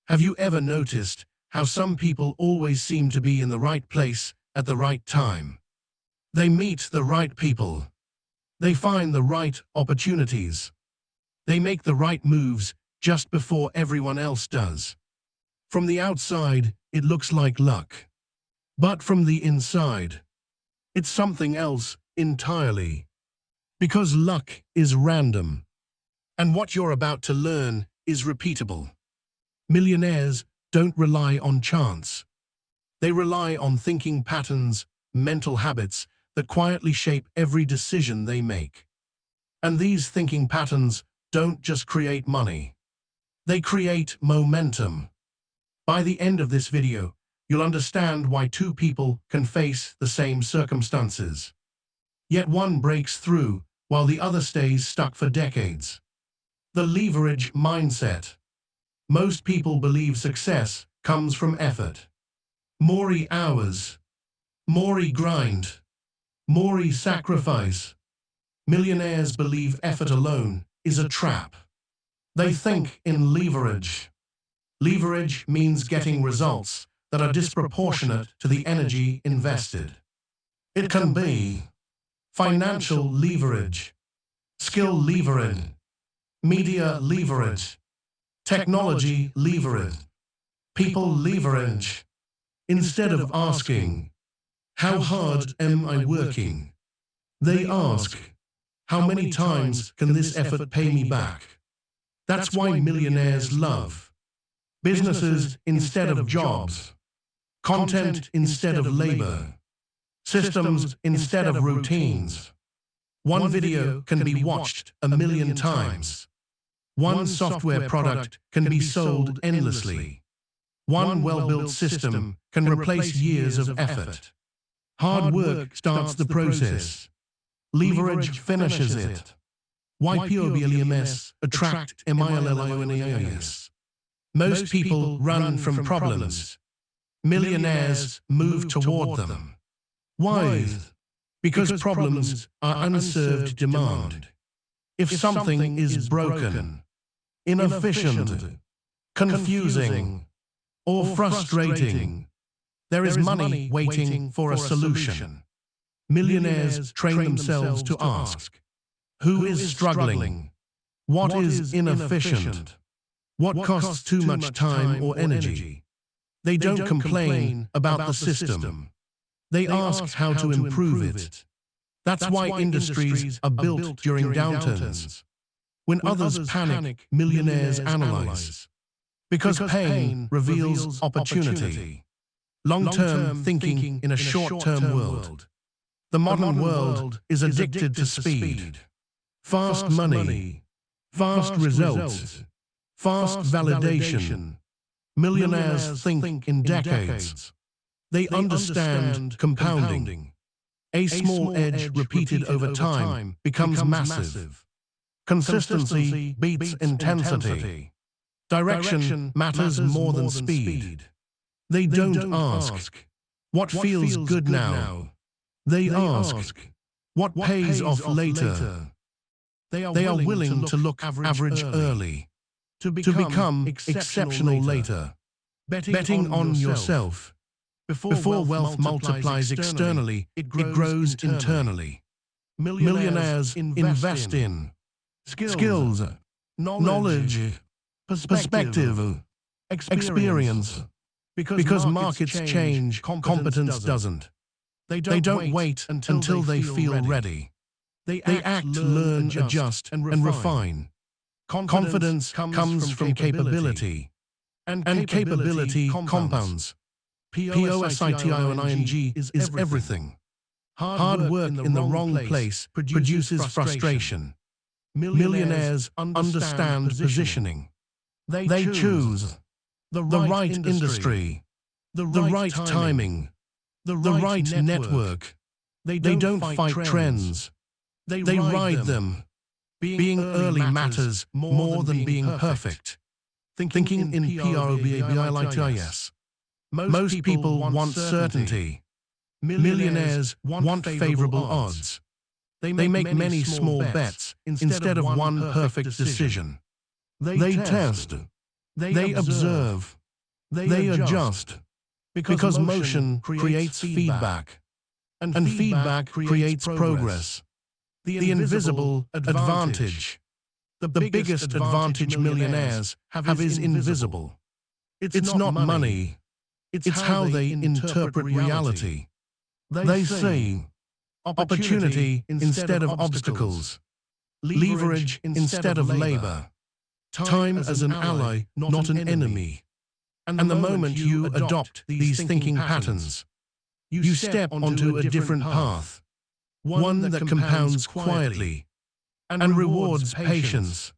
Have you ever noticed how some people always seem to be in the right place at the right time? They meet the right people. They find the right opportunities. They make the right moves just before everyone else does. From the outside, it looks like luck. But from the inside, it's something else entirely. Because luck is random. And what you're about to learn is repeatable. Millionaires don't rely on chance. They rely on thinking patterns, mental habits that quietly shape every decision they make. And these thinking patterns don't just create money. They create momentum. By the end of this video, you'll understand why two people can face the same circumstances. Yet one breaks through while the other stays stuck for decades. The leverage mindset. Most people believe success comes from effort. More hours, more grind, more sacrifice. Millionaires believe effort alone is a trap. They think in leverage. Leverage means getting results that are disproportionate to the energy invested. It can be financial leverage, skill leverage, media leverage, technology leverage, people leverage. Instead of asking, "How hard am I working?" they ask, "How many times can this effort pay me back?" That's why millionaires love businesses instead of jobs, content instead of labor, systems instead of routines. One video can be watched 1,000,000 times. One software product can be sold endlessly. One well-built system can replace years of effort. Hard work starts the process. Leverage finishes it. Why millionaires attract millionaires? Most people run from problems. Millionaires move toward them. Why? Because problems are unserved demand. If something is broken, inefficient, confusing, or frustrating, there is money waiting for a solution. Millionaires train themselves to ask, who is struggling? What is inefficient? What costs too much time or energy? They don't complain about the system. They ask how to improve it. That's why industries are built during downturns. When others panic, millionaires analyze. Because pain reveals opportunity. Long-term thinking in a short-term world. The modern world is addicted to speed. Fast money, fast results, fast validation. Millionaires think in decades. They understand compounding. A small edge repeated over time becomes massive. Consistency beats intensity. Direction matters more than speed. They don't ask, what feels good now? They ask, what pays off later? They are willing to look average early, to become exceptional later. Betting on yourself. Before wealth multiplies externally, it grows internally. Millionaires invest in skills, knowledge, perspective, experience. Because markets change, competence doesn't. They don't wait until they feel ready. They act, learn, adjust, and refine. Confidence comes from capability. And capability compounds. POSITIONING is everything. Hard work in the wrong place produces frustration. Millionaires understand positioning. They choose the right industry, the right timing, the right network. They don't fight trends. They ride them. Being early matters more than being perfect. Thinking in PROBABILITIS. Most people want certainty. Millionaires want favorable odds. They make many small bets instead of one perfect decision. They test. They observe. They adjust because motion creates feedback, and feedback creates progress. The invisible advantage. The biggest advantage millionaires have is invisible. It's not money. It's how they interpret reality. They see opportunity instead of obstacles, leverage instead of labor, time as an ally, not an enemy. And the moment you adopt these thinking patterns, you step onto a different path, one that compounds quietly and rewards patience,